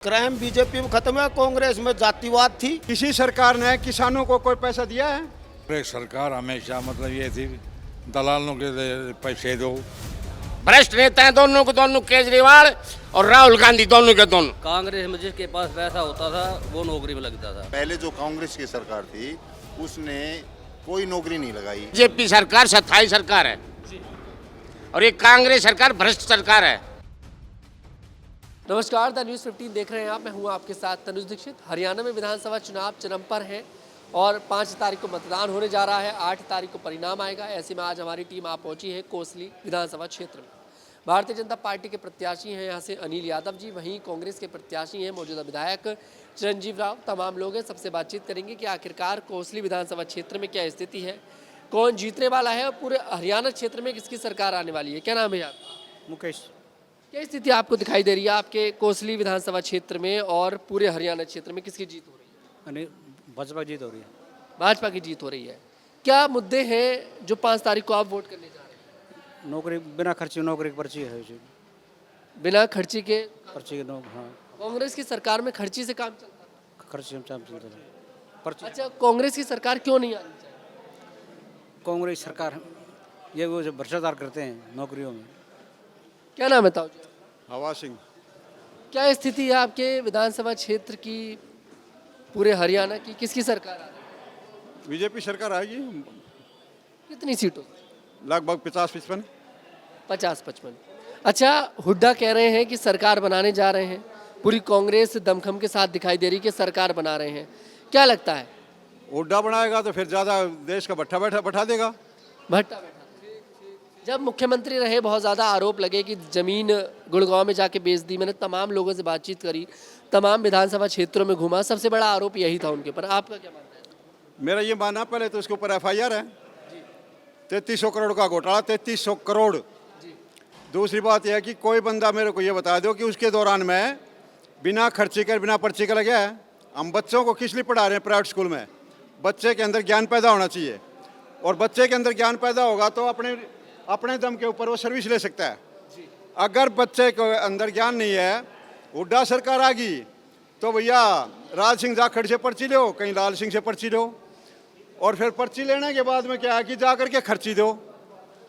Crime BJP में खत्म है, कांग्रेस में जातिवाद थी। किसी सरकार ने किसानों को कोई पैसा दिया है? एक सरकार हमेशा मतलब ये थी दलालों के पैसे दो। भ्रष्ट नेता हैं दोनों केजरीवाल और राहुल गांधी दोनों के दोनों। कांग्रेस में जिसके पास पैसा होता था वो नौकरी में लगता था। पहले जो कांग्रेस की सरकार थी उसने कोई नौकरी नहीं लगाई। बीजेपी सरकार सत्ताई सरकार है और ये कांग्रेस सरकार भ्रष्ट सरकार है। नमस्कार, द न्यूज़ 15 देख रहे हैं आप। मैं हूं आपके साथ तनुज दीक्षित। हरियाणा में विधानसभा चुनाव चरम पर हैं और 5 तारीख को मतदान होने जा रहा है। 8 तारीख को परिणाम आएगा। ऐसे में आज हमारी टीम आ पहुंची है कोसली विधानसभा क्षेत्र में। भारतीय जनता पार्टी के प्रत्याशी हैं यहाँ से अनिल यादव जी, वहीं कांग्रेस के प्रत्याशी हैं मौजूदा विधायक चिरंजीव राव। तमाम लोग हैं, सबसे बातचीत करेंगे कि आखिरकार कोसली विधानसभा क्षेत्र में क्या स्थिति है, कौन जीतने वाला है और पूरे हरियाणा क्षेत्र में किसकी सरकार आने वाली है। क्या नाम है आपका? मुकेश। क्या स्थिति आपको दिखाई दे रही है आपके कोसली विधानसभा क्षेत्र में और पूरे हरियाणा क्षेत्र में किसकी जीत हो रही है? भाजपा जीत हो रही है। भाजपा की जीत हो रही है। क्या मुद्दे हैं जो 5 तारीख को आप वोट करने जा रहे हैं? नौकरी बिना खर्ची नौकरी की पर्ची है जी। बिना खर्ची के पर्ची के हाँ कांग्रेस की सरकार में खर्ची से काम चलता था। खर्ची हम चलता था पर्ची। अच्छा, कांग्रेस की सरकार क्यों नहीं आनी चाहिए? कांग्रेस सरकार ये वो जो भ्रष्टाचार करते हैं नौकरियों में। क्या नाम है ताऊ जी? हवा सिंह। क्या स्थिति है आपके विधानसभा क्षेत्र की, पूरे हरियाणा की, किसकी सरकार आ रही है? बीजेपी सरकार आएगी कितनी सीटों? लगभग 50-55। 50-55। अच्छा, हुड्डा कह रहे हैं कि सरकार बनाने जा रहे हैं। पूरी कांग्रेस दमखम के साथ दिखाई दे रही है कि सरकार बना रहे हैं। क्या लगता है? हुड्डा बनाएगा तो फिर ज़्यादा देश का भट्ठा बैठा देगा। भट्टा बैठा। जब मुख्यमंत्री रहे बहुत ज़्यादा आरोप लगे कि ज़मीन गुड़गांव में जाके बेच दी। मैंने तमाम लोगों से बातचीत करी, तमाम विधानसभा क्षेत्रों में घूमा, सबसे बड़ा आरोप यही था उनके ऊपर। आपका क्या मानना है? मेरा ये मानना, पहले तो उसके ऊपर FIR है। 3300 करोड़ का घोटाला, 3300 करोड़। दूसरी बात यह है कि कोई बंदा मेरे को ये बता दो कि उसके दौरान मैं बिना खर्ची कर बिना पर्ची का लगे है। हम बच्चों को किस लिए पढ़ा रहे हैं प्राइवेट स्कूल में? बच्चे के अंदर ज्ञान पैदा होना चाहिए और बच्चे के अंदर ज्ञान पैदा होगा तो अपने दम के ऊपर वो सर्विस ले सकता है। अगर बच्चे के अंदर ज्ञान नहीं है, हुड्डा सरकार आ गई तो भैया राज सिंह जाखड़ से पर्ची लो, कहीं लाल सिंह से पर्ची लो और फिर पर्ची लेने के बाद में क्या है कि जा करके खर्ची दो।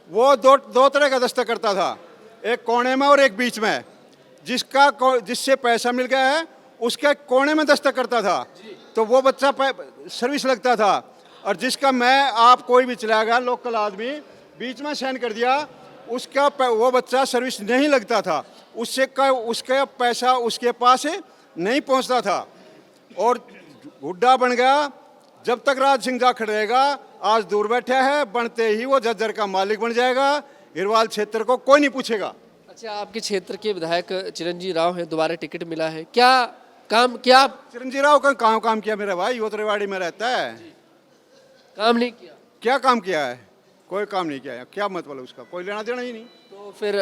वो दो तरह का दस्तक करता था, एक कोने में और एक बीच में। जिससे पैसा मिल गया है उसके कोने में दस्तक करता था तो वो बच्चा सर्विस लगता था, और जिसका मैं आप कोई भी चला गया लोकल आदमी बीच में साइन कर दिया उसका वो बच्चा सर्विस नहीं लगता था। उसका पैसा उसके पास नहीं पहुंचता था और हुड्डा बन गया। जब तक राज सिंह जाखड़ रहेगा, आज दूर बैठा है, बनते ही वो झज्जर का मालिक बन जाएगा। हिरवाल क्षेत्र को कोई नहीं पूछेगा। अच्छा, आपके क्षेत्र के विधायक चिरंजीव राव हैं, दोबारा टिकट मिला है। क्या काम किया? चिरंजीव राव का काम किया मेरा भाई, वो तो रेवाड़ी में रहता है। काम नहीं किया? क्या काम किया है? कोई काम नहीं किया है। क्या मतलब उसका? कोई लेना देना ही नहीं। तो फिर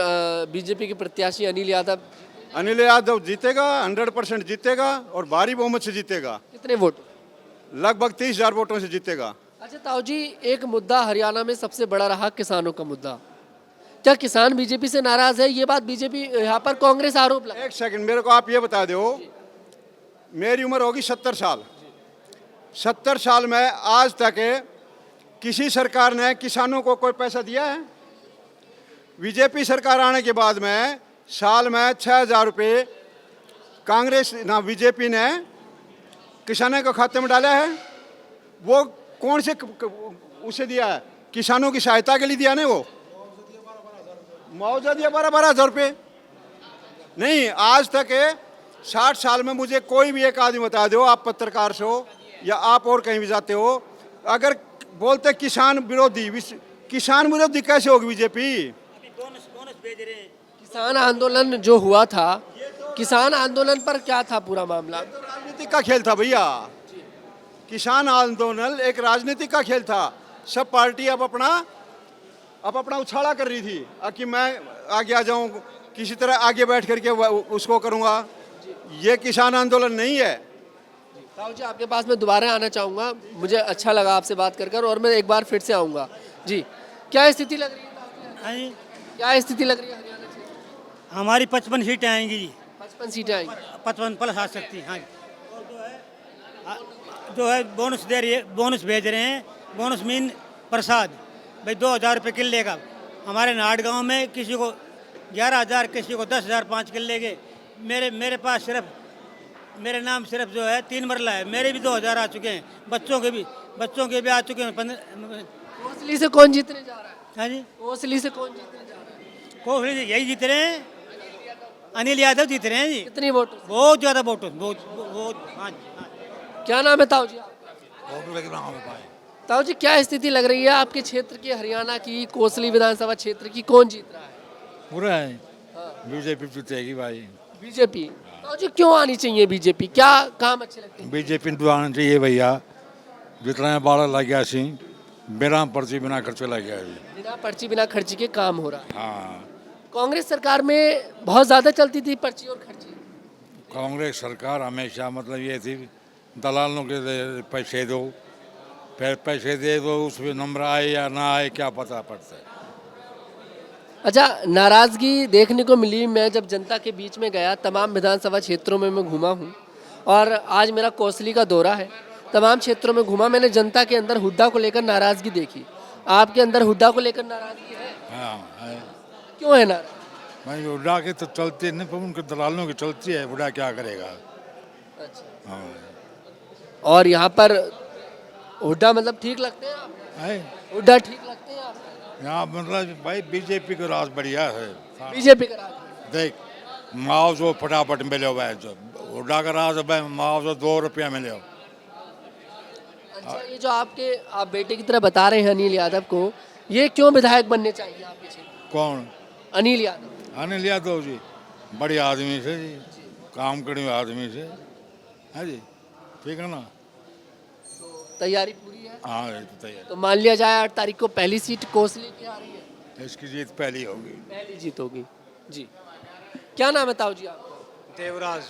बीजेपी के प्रत्याशी अनिल यादव जीतेगा, 100% जीतेगा और भारी बहुमत से जीतेगा। कितने वोट? लगभग 30,000 वोटों से जीतेगा। अच्छा ताऊ जी, एक मुद्दा हरियाणा में सबसे बड़ा रहा किसानों का मुद्दा। क्या किसान बीजेपी से नाराज है? ये बात बीजेपी यहाँ पर कांग्रेस आरोप लगा। एक सेकंड, मेरे को आप ये बता दो, मेरी उम्र होगी 70 साल। 70 साल में आज तक किसी सरकार ने किसानों को कोई पैसा दिया है? बीजेपी सरकार आने के बाद में साल में 6,000 रुपये कांग्रेस ना बीजेपी ने किसानों के खाते में डाला है। वो कौन से उसे दिया है? किसानों की सहायता के लिए दिया ना। वो मुआवजा दिया 12,000 रुपये नहीं। आज तक 60 साल में मुझे कोई भी एक आदमी बता दो, आप पत्रकार से हो या आप और कहीं भी जाते हो, अगर बोलते किसान विरोधी कैसे होगी बीजेपी? किसान आंदोलन जो हुआ था, किसान आंदोलन पर क्या था पूरा मामला? तो राजनीतिक का खेल था भैया। किसान आंदोलन एक राजनीतिक का खेल था। सब पार्टी अब अपना उछाला कर रही थी कि मैं आगे आ जाऊं, किसी तरह आगे बैठ करके उसको करूंगा। ये किसान आंदोलन नहीं है। ताऊ जी, आपके पास मैं दोबारा आना चाहूँगा। मुझे अच्छा लगा आपसे बात कर और मैं एक बार फिर से आऊँगा जी। क्या स्थिति लग रही है? क्या स्थिति लग रही है हरियाणा से? हमारी 55 सीटें आएंगी जी। 55 55 सीटें आएंगी। 55 प्लस आ सकती हैं, हाँ जी। और जो है बोनस दे रही है, बोनस भेज रहे हैं। बोनस मीन प्रसाद, भाई 2000 रुपये किले का। हमारे नाट गांव में किसी को 11,000, किसी को 10,000 5 किले के। मेरे पास सिर्फ मेरे नाम सिर्फ जो है 3 मरला है। मेरे भी 2000 आ चुके हैं, बच्चों के भी आ चुके हैं। कोसली से कौन जीतने जा रहा है? हाँ जी, कोसली से कौन जीतने जा रहा है? कोहली यही जीत रहे हैं, अनिल यादव जीत रहे हैं जी। कितनी वोट? बहुत ज़्यादा वोट, बहुत। हाँ जी, हाँ। क्या नाम है ताऊ जी आपका? ताऊ जी, क्या स्थिति लग रही है आपके क्षेत्र की, हरियाणा की कोसली विधानसभा क्षेत्र की? कौन जीत रहा है? पूरा है बीजेपी जीतेगी भाई। बीजेपी। ताऊ जी, क्यों आनी चाहिए बीजेपी? क्या काम अच्छे लगते हैं? बीजेपी तो आना चाहिए भैया। जितना बाड़ा लग गया सी, बिना पर्ची बिना खर्चे लग गया जी। बिना पर्ची बिना खर्ची के काम हो रहा है। हाँ, कांग्रेस सरकार में बहुत ज्यादा चलती थी पर्ची और खर्ची। कांग्रेस सरकार हमेशा मतलब ये थी, दलालों के पैसे दो, फिर पैसे दे दो, उसमें नंबर आए या ना आए क्या पता पड़ता है। अच्छा, नाराजगी देखने को मिली। मैं जब जनता के बीच में गया, तमाम विधानसभा क्षेत्रों में मैं घूमा हूँ और आज मेरा कोसली का दौरा है। तमाम क्षेत्रों में घूमा, मैंने जनता के अंदर हुड्डा को लेकर नाराजगी देखी। आपके अंदर हुड्डा को लेकर नाराजगी है? हाँ है क्यों है नाराज? भाई, उड़ा के तो चलती नहीं, पर उनके दलालों की चलती है। उड़ा क्या करेगा। अच्छा। हाँ और यहाँ पर हुड्डा मतलब ठीक लगते हैं आपको? है हुड्डा ठीक लगते हैं आपको? यहाँ मतलब भाई बीजेपी का राज बढ़िया है। बीजेपी का राज है। देख, मुआवजा फटाफट मिले भाई, जो उड़ा का राज भाई, मुआवजा 2 रुपया मिले। अच्छा, ये जो आप बेटे की तरह बता रहे हैं अनिल यादव को, ये क्यों विधायक बनने चाहिए आपके क्षेत्र? कौन? अनिल यादव। अनिल यादव जी बड़े आदमी से जी, काम करने वाले आदमी से है जी, ठीक है ना। तैयारी पूरी है? हाँ ये तो तैयार। तो मान लिया जाए 8 तारीख को पहली सीट कोसली की आ रही है। इसकी जीत पहली होगी। पहली जीत होगी जी। क्या नाम है ताऊ जी आपका? देवराज।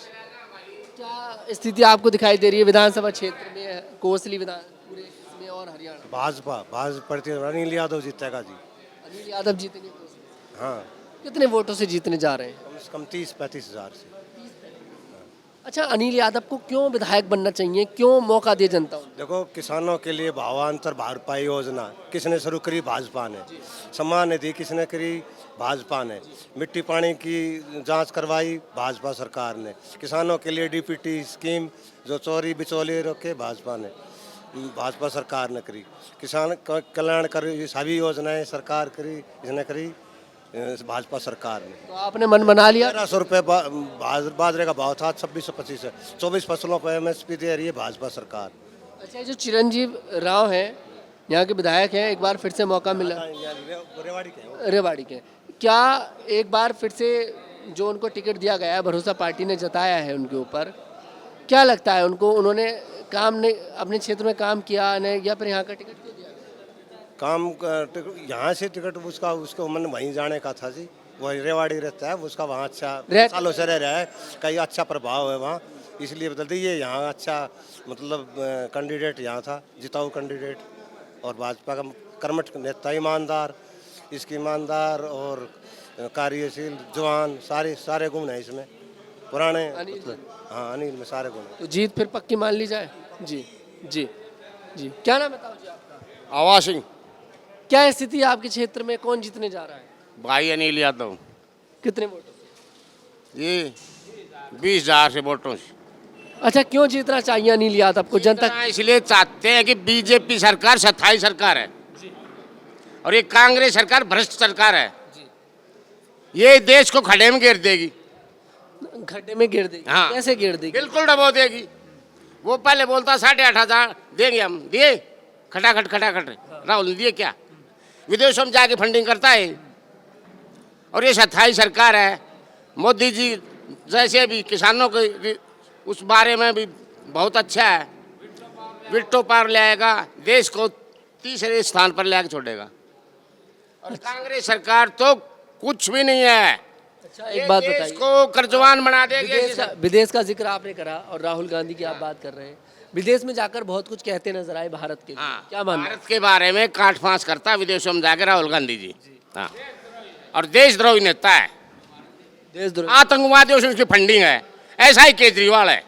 क्या स्थिति आपको दिखाई दे रही है विधानसभा क्षेत्र में, कोसली विधान पूरे इसमें और हरियाणा? भाजपा पड़ती है, अनिल यादव जीतेगा जी। अनिल यादव जीतेंगे कोसली? हाँ, कितने वोटों से जीतने जा रहे हैं? कम से कम 30-35 हज़ार से। अच्छा, अनिल यादव को क्यों विधायक बनना चाहिए? क्यों मौका दे जनता उनको? देखो, किसानों के लिए भावांतर भरपाई योजना किसने शुरू करी? भाजपा ने। सम्मान निधि किसने करी? भाजपा ने। मिट्टी पानी की जांच करवाई भाजपा सरकार ने। किसानों के लिए डीपीटी स्कीम जो चोरी बिचौली रोके, भाजपा ने, भाजपा सरकार ने करी। किसान कल्याण करी, सभी योजनाएं सरकार करी, इसने करी भाजपा सरकार ने। तो आपने मन बना लिया? 1300 रुपये बाजरे का भाव था, 2625 है। 24 फसलों पर MSP दे रही है भाजपा सरकार। अच्छा, जो चिरंजीव राव हैं, यहाँ के विधायक हैं, एक बार फिर से मौका मिला। रेवाड़ी के। क्या एक बार फिर से जो उनको टिकट दिया गया है, भरोसा पार्टी ने जताया है उनके ऊपर, क्या लगता है उनको? उन्होंने काम नहीं अपने क्षेत्र में काम किया नहीं, या फिर यहाँ का टिकट क्यों दिया? काम यहाँ से टिकट उसको मन वहीं जाने का था जी। वही रेवाड़ी रहता है, उसका वहाँ अच्छा सालों से रह रहा है, कहीं अच्छा प्रभाव है वहाँ, इसलिए बदल दी। ये यहाँ अच्छा मतलब कैंडिडेट यहाँ था, जिताऊ कैंडिडेट, और भाजपा का कर्मठ नेता, ईमानदार, इसकी ईमानदार और कार्यशील, जवान, सारे गुण हैं इसमें पुराने। हाँ, अनिल में सारे गुण हैं। तो जीत फिर पक्की मान ली जाए? जी जी जी। क्या नाम है ताऊ जी आपका? आवाज सिंह। क्या स्थिति है आपके क्षेत्र में? कौन जीतने जा रहा है? भाई अनिल यादव। कितने वोटों से? ये 20,000 से वोटों से। अच्छा, क्यों जीतना चाहिए अनिल यादव को जनता? इसलिए चाहते हैं कि बीजेपी सरकार सत्ताई सरकार है और ये कांग्रेस सरकार भ्रष्ट सरकार है। ये देश को खड्डे में घेर देगी। गड्ढे में गिर देगी? हाँ। कैसे गिर देगी? बिल्कुल डबो देगी। वो पहले बोलता 8,500 देंगे, हम दिए, खटाखट राहुल ने दिए क्या? विदेशों में जाके फंडिंग करता है। और ये सत्ताई सरकार है। मोदी जी जैसे भी किसानों के उस बारे में भी बहुत अच्छा है, विट्टो पार ले आएगा, देश को तीसरे स्थान पर ले आके छोड़ेगा। और कांग्रेस सरकार तो कुछ भी नहीं है। अच्छा, एक बात देश बताइए, को कर्जवान बना देगी। विदेश का जिक्र आपने करा और राहुल गांधी की आप बात कर रहे हैं। विदेश में जाकर बहुत कुछ कहते नजर आए भारत के लिए। हाँ, क्या मानना? भारत के बारे में काट फांस करता है विदेशों में जाकर राहुल गांधी जी। हाँ, और देशद्रोही नेता है। देशद्रोही आतंकवादियों से उसकी फंडिंग है। ऐसा ही केजरीवाल है,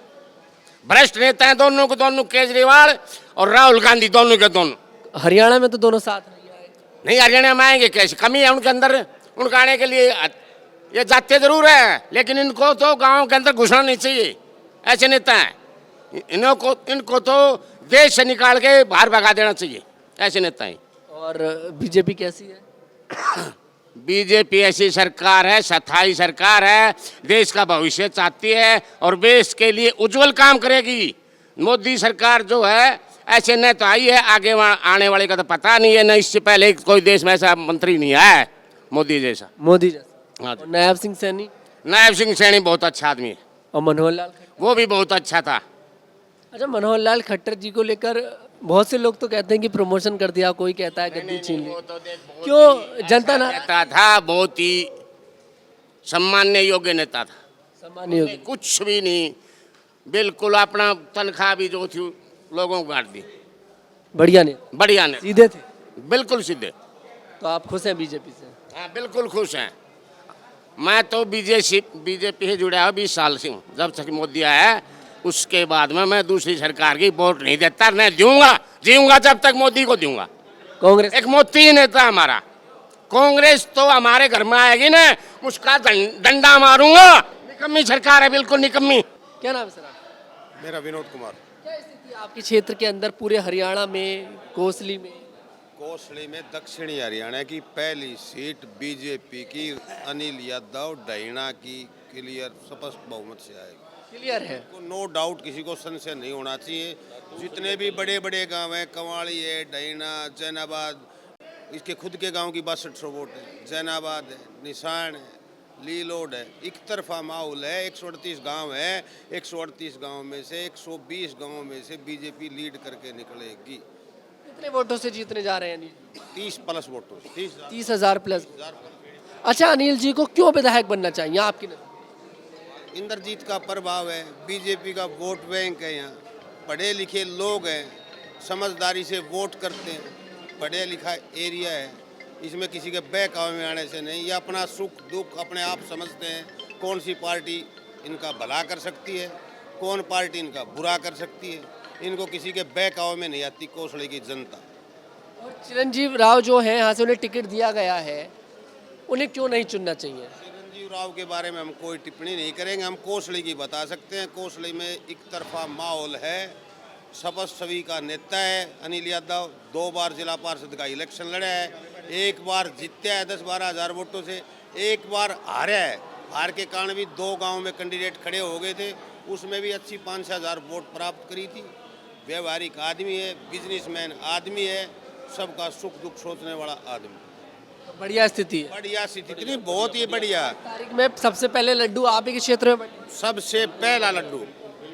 भ्रष्ट नेता है दोनों को दोनों, केजरीवाल और राहुल गांधी दोनों के दोनों। हरियाणा में तो दोनों साथ नहीं आए। नहीं, हरियाणा में आएंगे कैसे? कमी है उनके अंदर, उनका आने के लिए ये जाते जरूर है, लेकिन इनको तो गांव के अंदर घुसना नहीं चाहिए। ऐसे नेता हैं, इनको तो देश से निकाल के बाहर भगा देना चाहिए, ऐसे नेता हैं। और बीजेपी कैसी है? बीजेपी ऐसी सरकार है, स्थायी सरकार है, देश का भविष्य चाहती है और देश के लिए उज्जवल काम करेगी। मोदी सरकार जो है ऐसे न तो आई है, आगे आने वाले का तो पता नहीं है, न इससे पहले कोई देश में ऐसा मंत्री नहीं आया है मोदी जैसा। मोदी जैसा। हाँ, और नायब सिंह सैनी? नायब सिंह सैनी बहुत अच्छा आदमी है, और मनोहर लाल खट्टर? वो भी बहुत अच्छा था। अच्छा, मनोहर लाल खट्टर जी को लेकर बहुत से लोग तो कहते हैं कि प्रमोशन कर दिया, कोई कहता है गद्दी छीन ली। क्यों जनता ना नेता था, बहुत ही सम्मान्य योग्य नेता था, सम्मान योग्य? कुछ भी नहीं, बिल्कुल अपना तनख्वाह भी जो थी लोगों को बांट दी। बढ़िया नेता, बढ़िया नेता, सीधे थे। बिल्कुल सीधे। तो आप खुश हैं बीजेपी से? हाँ, बिल्कुल खुश हैं। मैं तो बीजेपी से जुड़ा हूँ 20 साल से हूँ, जब तक मोदी आया है उसके बाद में मैं दूसरी सरकार की वोट नहीं देता, नहीं दूंगा, जीऊंगा जब तक मोदी को दूंगा। कांग्रेस? एक मोदी नेता हमारा, कांग्रेस तो हमारे घर में आएगी ना, उसका डंडा मारूंगा। निकम्मी सरकार है, बिल्कुल निकम्मी। क्या नाम है सर आपका? मेरा विनोद कुमार। क्या स्थिति है आपके क्षेत्र के अंदर, पूरे हरियाणा में, कोसली में? कोसली में दक्षिणी हरियाणा की पहली सीट बीजेपी की, अनिल यादव डैना की क्लियर स्पष्ट बहुमत से आएगी। क्लियर है? नो डाउट, किसी को संशय नहीं होना चाहिए। जितने भी बड़े बड़े गांव हैं, कंवाड़ी है, डैना, जैनाबाद, इसके खुद के गांव की 6200 वोट है, जैनाबाद है, निशान है, लीलोड है, एक तरफा माहौल है। 138 गांव है, 138 गांव में से 120 गांव में से बीजेपी लीड करके निकलेगी। कितने वोटों से जीतने जा रहे हैं अनिल जी? 30 प्लस वोटों, 30,000 प्लस। अच्छा, अनिल जी को क्यों विधायक बनना चाहिए आपकी नजर? इंद्रजीत का प्रभाव है, बीजेपी का वोट बैंक है, यहाँ पढ़े लिखे लोग हैं, समझदारी से वोट करते हैं, पढ़े लिखा एरिया है, इसमें किसी के बहकावे में आने से नहीं, ये अपना सुख दुख अपने आप समझते हैं, कौन सी पार्टी इनका भला कर सकती है, कौन पार्टी इनका बुरा कर सकती है, इनको किसी के बहकावे में नहीं आती कोसली की जनता। और चिरंजीव राव जो है, यहाँ से उन्हें टिकट दिया गया है, उन्हें क्यों नहीं चुनना चाहिए? चिरंजीव राव के बारे में हम कोई टिप्पणी नहीं करेंगे, हम कोसली की बता सकते हैं। कोसली में एक तरफा माहौल है, स्पष्ट छवि का नेता है अनिल यादव, 2 बार जिला पार्षद का इलेक्शन लड़ा है, 1 बार जीता है 10-12 हज़ार वोटों से, 1 बार हारा है, हार के कारण भी 2 गांव में कैंडिडेट खड़े हो गए थे, उसमें भी अच्छी 5-6 हज़ार वोट प्राप्त करी थी। व्यवहारिक आदमी है, बिजनेसमैन आदमी है, सबका सुख दुख सोचने वाला आदमी। बढ़िया स्थिति है। बढ़िया स्थिति, इतनी बहुत ही बढ़िया। तारीख में सबसे पहले लड्डू आप ही के क्षेत्र में बने? सबसे पहला लड्डू,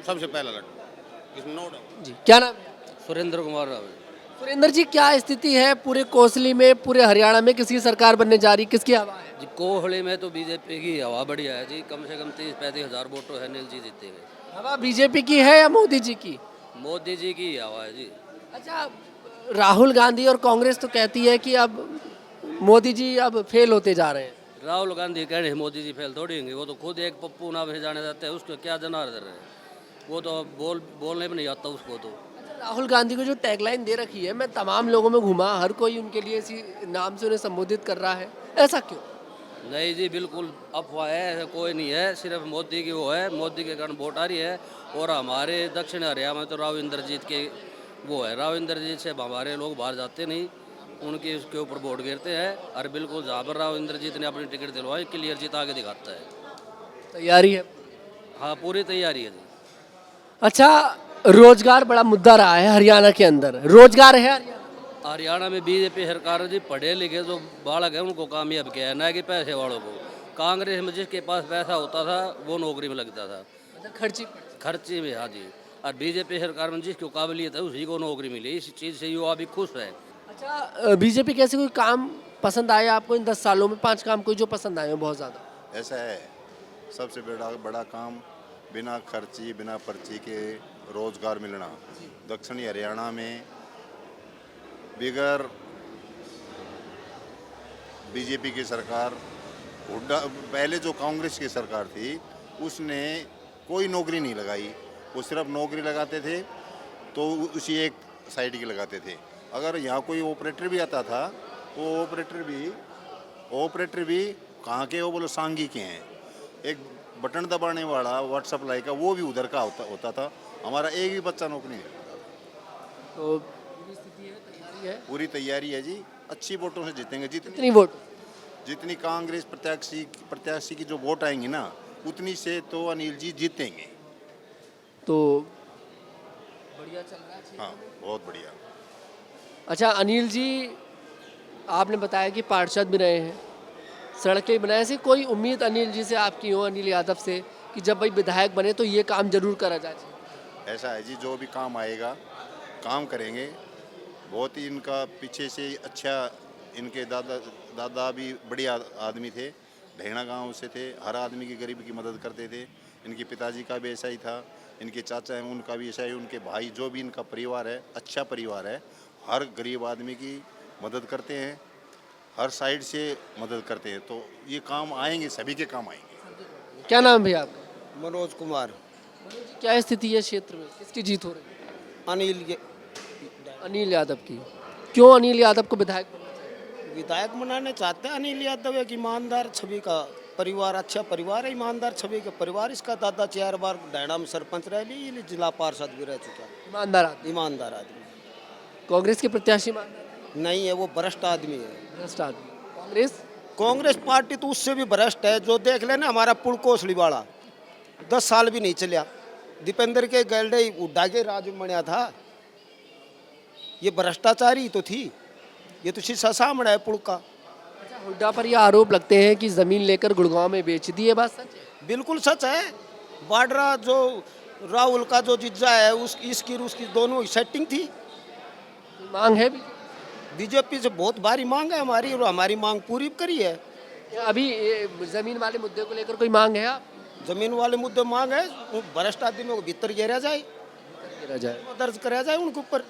सबसे पहला लड्डू, नो डाउट। जी, क्या नाम है? सुरेंद्र कुमार राव। सुरेंद्र जी, क्या स्थिति है पूरे कोसली में, पूरे हरियाणा में किसकी सरकार बनने जा रही, किसकी हवा है? जी, कोहली में तो बीजेपी की हवा बढ़िया है जी, कम से कम 30-35 हज़ार वोटों है, अनिल जी जीतेंगे। हवा बीजेपी की है या मोदी जी की? मोदी जी की हवा है जी। अच्छा, राहुल गांधी और कांग्रेस तो कहती है कि अब मोदी जी अब फेल होते जा रहे हैं। राहुल गांधी कह रहे हैं मोदी जी फेल थोड़ी होंगे, वो तो खुद एक पप्पू नाम से जाने जाते हैं, उसको क्या जनार्दन है, वो तो बोलने में नहीं आता उसको तो। राहुल गांधी को जो टैगलाइन दे रखी है, मैं तमाम लोगों में घुमा, हर कोई उनके लिए इसी नाम से उन्हें संबोधित कर रहा है, ऐसा क्यों? नहीं जी, बिल्कुल अफवाह है, ऐसा कोई नहीं है, सिर्फ मोदी की वो है, मोदी के कारण वोट आ रही है। और हमारे दक्षिण हरियाणा में तो राव इंद्रजीत के वो है, राव इंद्रजीत से हमारे लोग बाहर जाते नहीं, उनके उसके ऊपर वोट गिरते हैं। और बिल्कुल जहाँ पर राव इंद्रजीत ने अपनी टिकट दिलवाई, क्लियर जीत आगे दिखाता है। तैयारी है? हाँ, पूरी तैयारी है जी। अच्छा, रोजगार बड़ा मुद्दा रहा है हरियाणा के अंदर, रोजगार है हरियाणा में बीजेपी सरकार जी पढ़े लिखे जो बालक है उनको कामयाब किया है, ना कि पैसे वालों को। कांग्रेस में जिसके पास पैसा होता था वो नौकरी में लगता था, खर्ची में। हाँ जी, और बीजेपी सरकार में जिसकी काबिलियत है उसी को नौकरी मिली, इस चीज़ से युवा भी खुश है। अच्छा, बीजेपी कैसे कोई काम पसंद आया आपको इन 10 सालों में? 5 काम कोई जो पसंद आए हो बहुत ज़्यादा? ऐसा है, सबसे बड़ा काम बिना खर्ची बिना पर्ची के रोजगार मिलना। दक्षिणी हरियाणा में बिगर बीजेपी की सरकार हुड्डा पहले जो कांग्रेस की सरकार थी उसने कोई नौकरी नहीं लगाई, वो सिर्फ नौकरी लगाते थे तो उसी एक साइड की लगाते थे। अगर यहाँ कोई ऑपरेटर भी आता था, वो ऑपरेटर भी कहाँ के, वो बोलो सांगी के हैं। एक बटन दबाने वाला व्हाट्सअप लाई का, वो भी उधर का होता था। हमारा एक भी बच्चा नौकरी नहीं करता था। तो पूरी स्थिति है, तैयारी है, पूरी तैयारी है जी, अच्छी वोटों से जीतेंगे। कितनी वोट? जितनी कांग्रेस प्रत्याशी की जो वोट आएंगी ना, उतनी से तो अनिल जी जीतेंगे। तो बढ़िया चल रहा है। हाँ, बहुत बढ़िया। अच्छा अनिल जी, आपने बताया कि पार्षद भी रहे हैं, सड़कें भी बनाए, ऐसी कोई उम्मीद अनिल जी से आपकी हो, अनिल यादव से, कि जब भाई विधायक बने तो ये काम जरूर करा जाए? ऐसा है जी, जो भी काम आएगा काम करेंगे। बहुत ही इनका पीछे से अच्छा, इनके दादा भी बढ़िया आदमी थे, ढेणा गांव से थे, हर आदमी की गरीब की मदद करते थे। इनके पिताजी का भी ऐसा ही था, इनके चाचा हैं उनका भी ऐसा ही, उनके भाई, जो भी इनका परिवार है अच्छा परिवार है, हर गरीब आदमी की मदद करते हैं, हर साइड से मदद करते हैं। तो ये काम आएंगे, सभी के काम आएंगे। क्या नाम भैया आपका? मनोज कुमार। क्या स्थिति है क्षेत्र में, किसकी जीत हो रही है? अनिल यादव की। क्यों अनिल यादव को विधायक विधायक बनाने चाहते हैं? अनिल यादव एक ईमानदार छवि का परिवार, अच्छा परिवार है, ईमानदार छवि का परिवार। इसका दादा 4 बार डैणा में सरपंच रह ली, जिला पार्षद भी रह चुका है। ईमानदार आदमी। कांग्रेस के प्रत्याशी नहीं है, वो भ्रष्ट आदमी है। भ्रष्ट आदमी। कांग्रेस पार्टी तो उससे भी भ्रष्ट है। जो देख लेना हमारा पुल कोसली वाला 10 साल भी नहीं चलिया, दीपेंद्र के गैलडे उड्डा के राज में बनया था। ये भ्रष्टाचारी तो थी, ये तो शीशा सामने है पुल का। अच्छा, हुड्डा पर ये आरोप लगते हैं कि जमीन लेकर गुड़गांव में बेच दी है, बात सच है? बिल्कुल सच है। बाड्रा जो राहुल का जो जिज्जा है, उसकी दोनों सेटिंग थी। मांग है बीजेपी से बहुत भारी मांग है हमारी, और हमारी मांग पूरी करी है। अभी जमीन वाले मुद्दे को लेकर कोई मांग है आप? जमीन वाले मुद्दे मांग है, भ्रष्ट आदमियों को भीतर गिरा जाए, दर्ज कराया जाए उनके ऊपर।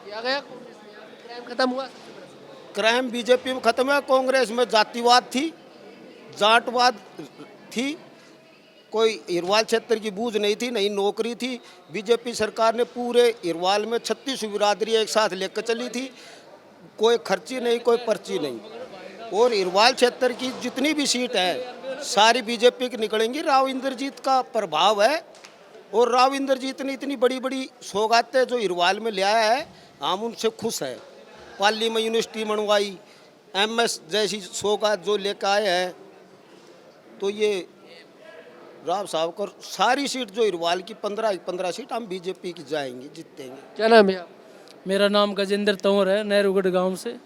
किया गया, क्राइम खत्म हुआ? क्राइम बीजेपी में खत्म है। कांग्रेस में जातिवाद थी, जाटवाद थी, कोई इरवाल क्षेत्र की बूझ नहीं थी, नहीं नौकरी थी। बीजेपी सरकार ने पूरे इरवाल में 36 बिरादरी एक साथ लेकर चली थी, कोई खर्ची नहीं, कोई पर्ची नहीं। और इरवाल क्षेत्र की जितनी भी सीट है सारी बीजेपी की निकलेंगी। राव इंद्रजीत का प्रभाव है, और राव इंद्रजीत ने इतनी बड़ी बड़ी सौगातें जो इरवाल में ले आया है, हम उनसे खुश हैं। पाली में यूनिवर्सिटी बनवाई, MS जैसी सौगात जो लेकर आए हैं, तो ये राव साहब को सारी सीट जो इरवाल की 15 सीट हम बीजेपी की जाएंगे, जीतेंगे। क्या नाम है? मेरा नाम गजेंद्र तंवर है, नेहरूगढ़ गांव से।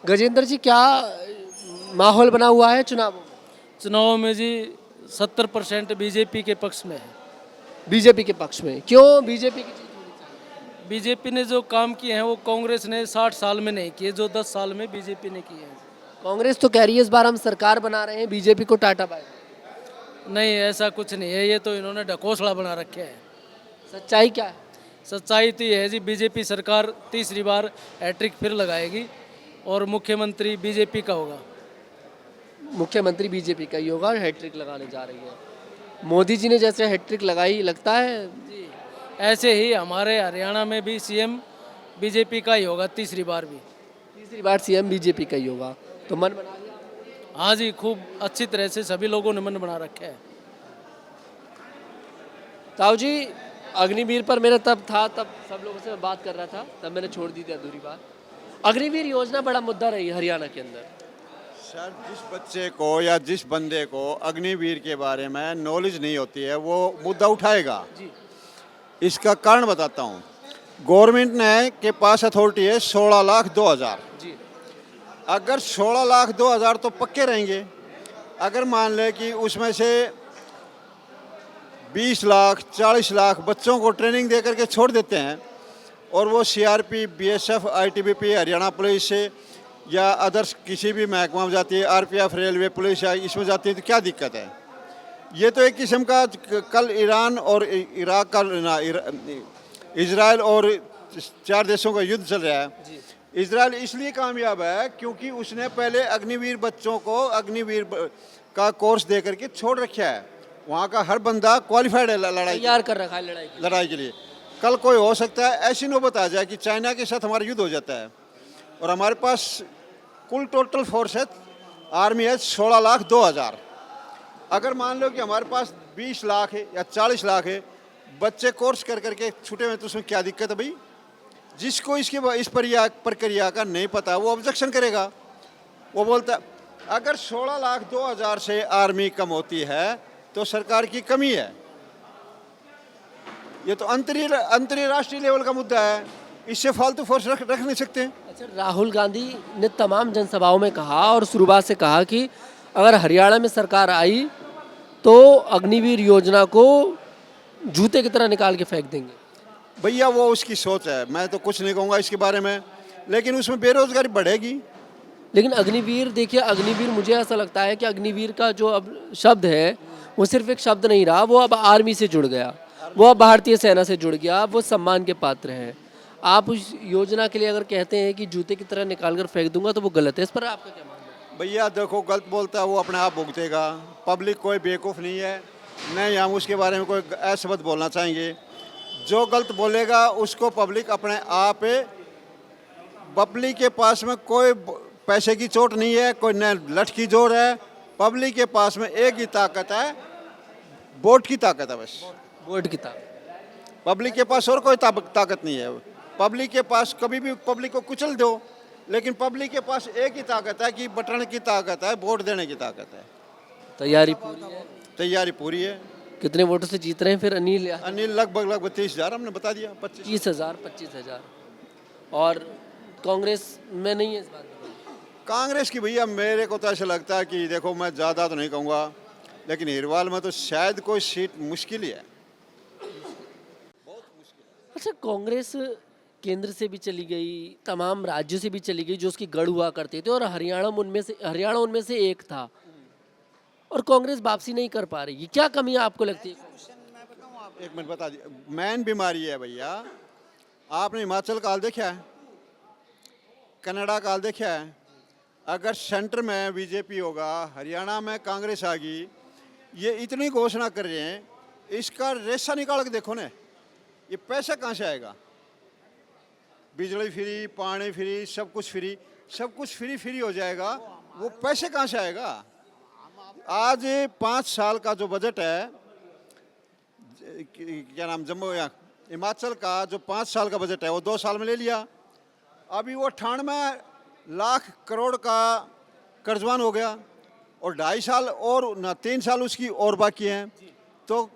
गजेंद्र जी, क्या माहौल बना हुआ है चुनाव में जी 70% बीजेपी के पक्ष में है। बीजेपी के पक्ष में? क्यों बीजेपी की जीत होनी चाहिए? बीजेपी ने जो काम किए हैं वो कांग्रेस ने 60 साल में नहीं किए, जो 10 साल में बीजेपी ने किए हैं। कांग्रेस तो कह रही है इस बार हम सरकार बना रहे हैं, बीजेपी को टाटा बाय। नहीं, ऐसा कुछ नहीं है, ये तो इन्होंने ढकोसला बना रखे है। सच्चाई क्या है? सच्चाई तो ये है जी, बीजेपी सरकार तीसरी बार हैट्रिक फिर लगाएगी, और मुख्यमंत्री बीजेपी का होगा। मुख्यमंत्री बीजेपी का ही होगा, और हैट्रिक लगाने जा रही है। मोदी जी ने जैसे हैट्रिक लगाई, लगता है जी ऐसे ही हमारे हरियाणा में भी CM बीजेपी का ही होगा, तीसरी बार भी। तीसरी बार CM बीजेपी का ही होगा, तो मन बना लिया? हाँ जी, खूब अच्छी तरह से सभी लोगों ने मन बना रखा है। ताऊ जी, अग्निवीर पर मेरा तब सब लोगों से मैं बात कर रहा था, तब मैंने छोड़ दी थी अधूरी बात। अग्निवीर योजना बड़ा मुद्दा रही है हरियाणा के अंदर। सर, जिस बच्चे को या जिस बंदे को अग्निवीर के बारे में नॉलेज नहीं होती है, वो मुद्दा उठाएगा जी। इसका कारण बताता हूँ। गवर्नमेंट ने के पास अथॉरिटी है 16,02,000 जी। अगर 16,02,000 तो पक्के रहेंगे। अगर मान ले कि उसमें से 20 लाख 40 लाख बच्चों को ट्रेनिंग दे करके छोड़ देते हैं, और वो CRP, BSF, ITBP, Haryana police से या अदर्स किसी भी महकमा में जाती है, RPF, रेलवे पुलिस या इसमें जाती है, तो क्या दिक्कत है? ये तो एक किस्म का, कल ईरान और इराक का इजराइल और 4 देशों का युद्ध चल रहा है। इजराइल इसलिए कामयाब है क्योंकि उसने पहले अग्निवीर बच्चों को का कोर्स दे करके छोड़ रखा है। वहाँ का हर बंदा क्वालिफाइड है तैयार कर रखा है लड़ाई के लिए। कल कोई हो सकता है ऐसी नौबत आ जाए कि चाइना के साथ हमारा युद्ध हो जाता है और हमारे पास कुल टोटल फोर्स है, आर्मी है 16,02,000। अगर मान लो कि हमारे पास 20 लाख है या 40 लाख है, बच्चे कोर्स कर करके छूटे हुए, तो उसमें क्या दिक्कत है भाई? जिसको इस प्रक्रिया का नहीं पता वो ऑब्जेक्शन करेगा। वो बोलता अगर 16,02,000 से आर्मी कम होती है तो सरकार की कमी है। ये तो अंतर्राष्ट्रीय लेवल का मुद्दा है, इससे फालतू फोर्स रख नहीं सकते। अच्छा, राहुल गांधी ने तमाम जनसभाओं में कहा और शुरुआत से कहा कि अगर हरियाणा में सरकार आई तो अग्निवीर योजना को जूते की तरह निकाल के फेंक देंगे। भैया वो उसकी सोच है, मैं तो कुछ नहीं कहूँगा इसके बारे में, लेकिन उसमें बेरोजगारी बढ़ेगी। लेकिन अग्निवीर, देखिए अग्निवीर, मुझे ऐसा लगता है कि अग्निवीर का जो अब शब्द है वो सिर्फ एक शब्द नहीं रहा, वो अब आर्मी से जुड़ गया, वो अब भारतीय सेना से जुड़ गया, वो सम्मान के पात्र हैं। आप उस योजना के लिए अगर कहते हैं कि जूते की तरह निकाल कर फेंक दूंगा तो वो गलत है, इस पर आपका क्या मानना है? भैया देखो, गलत बोलता है वो अपने आप भुगतेगा। पब्लिक कोई बेवकूफ़ नहीं है, नहीं हम उसके बारे में कोई ऐसा बोलना चाहेंगे। जो गलत बोलेगा उसको पब्लिक अपने आप, पब्लिक के पास में कोई पैसे की चोट नहीं है, कोई न लठ की जोर है। पब्लिक के पास में एक ही ताकत है, वोट की ताकत है, बस वोट की ताकत। पब्लिक के पास और कोई ताकत नहीं है। पब्लिक के पास कभी भी पब्लिक को कुचल दो, लेकिन पब्लिक के पास एक ही ताकत है कि बटन की ताकत है, वोट देने की ताकत है। तैयारी पूरी है? तैयारी पूरी है। कितने वोटों से जीत रहे हैं फिर अनिल? लगभग 30,000 हमने बता दिया। 25,000। और कांग्रेस में नहीं है इस बार? कांग्रेस की भैया मेरे को तो ऐसा लगता है कि देखो, मैं ज़्यादा तो नहीं कहूँगा, लेकिन हिरवाल में तो शायद कोई सीट मुश्किल ही है। अच्छा, कांग्रेस केंद्र से भी चली गई, तमाम राज्यों से भी चली गई जो उसकी गढ़ हुआ करते थे, और हरियाणा उनमें से एक था, और कांग्रेस वापसी नहीं कर पा रही। ये क्या कमी आपको लगती है? एक मिनट बता दिया। मेन बीमारी है भैया, आपने हिमाचल काल देखा है, कनाडा काल देखा है। अगर सेंटर में बीजेपी होगा, हरियाणा में कांग्रेस आ गई, ये इतनी घोषणा कर रहे हैं, इसका रेशा निकाल के देखो ना, ये पैसा कहाँ से आएगा? बिजली फ्री, पानी फ्री, सब कुछ फ्री हो जाएगा, वो पैसे कहाँ से आएगा? आज 5 साल का जो बजट है, क्या नाम, हिमाचल का जो 5 साल का बजट है वो 2 साल में ले लिया। अभी वो 98 लाख करोड़ का कर्जवान हो गया, और 2.5 साल और ना 3 साल उसकी और बाकी हैं। तो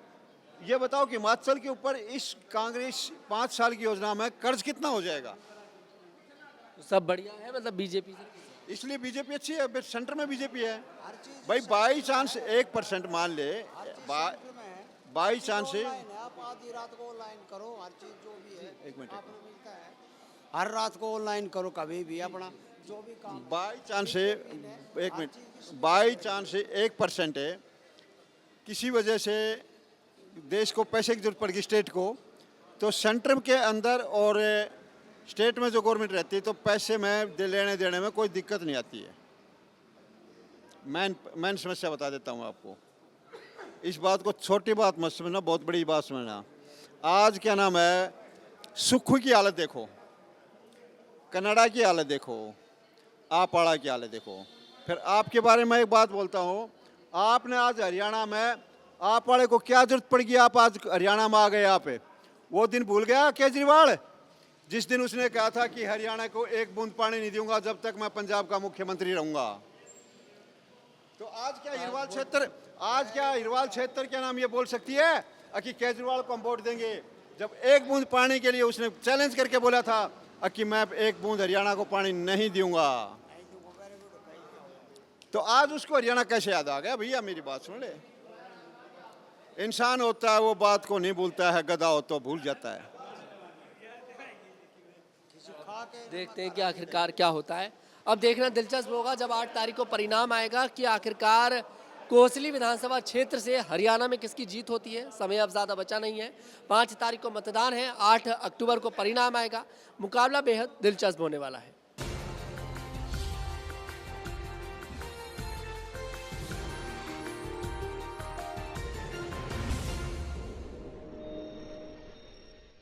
ये बताओ कि हिमाचल के ऊपर इस कांग्रेस 5 साल की योजना में कर्ज कितना हो जाएगा? सब बढ़िया है, मतलब बीजेपी से, इसलिए बीजेपी अच्छी है, फिर सेंटर में बीजेपी है भाई। बाई चांस 1% मान ले, बाई चांस से आप आधी रात को ऑनलाइन करो, हर चीज जो भी है 1 मिनट आपको मिलता है, हर रात को ऑनलाइन करो, कभी भी अपना जो भी काम। बाई चांस से 1 मिनट, बाई चांस से 1% है, किसी वजह से देश को पैसे की जरूरत पड़ गई, स्टेट को, तो सेंटर के अंदर और स्टेट में जो गवर्नमेंट रहती है तो पैसे में लेने देने में कोई दिक्कत नहीं आती है। मैं समस्या बता देता हूँ आपको। इस बात को छोटी बात मत समझना, बहुत बड़ी बात समझना। आज क्या नाम है, सुक्खू की हालत देखो, कनाडा की हालत देखो, आपाड़ा की हालत देखो। फिर आपके बारे में एक बात बोलता हूँ, आपने आज हरियाणा में आपाड़े को क्या जरूरत पड़ गई? आप आज हरियाणा में आ गए। आप वो दिन भूल गया केजरीवाल, जिस दिन उसने कहा था कि हरियाणा को एक बूंद पानी नहीं दूंगा जब तक मैं पंजाब का मुख्यमंत्री रहूंगा। तो आज क्या हिरवाल क्षेत्र क्या नाम ये बोल सकती है कि केजरीवाल को हम वोट देंगे, जब एक बूंद पानी के लिए उसने चैलेंज करके बोला था कि मैं एक बूंद हरियाणा को पानी नहीं दूंगा। तो आज उसको हरियाणा कैसे याद आ गया? भैया मेरी बात सुन ले, इंसान होता है वो बात को नहीं भूलता है, गधा हो तो भूल जाता है। देखते हैं कि आखिरकार क्या होता है। अब देखना दिलचस्प होगा जब 8 तारीख को परिणाम आएगा कि आखिरकार कोसली विधानसभा क्षेत्र से हरियाणा में किसकी जीत होती है। समय अब ज़्यादा बचा नहीं है, 5 तारीख को मतदान है, 8 अक्टूबर को परिणाम आएगा। मुकाबला बेहद दिलचस्प होने वाला है।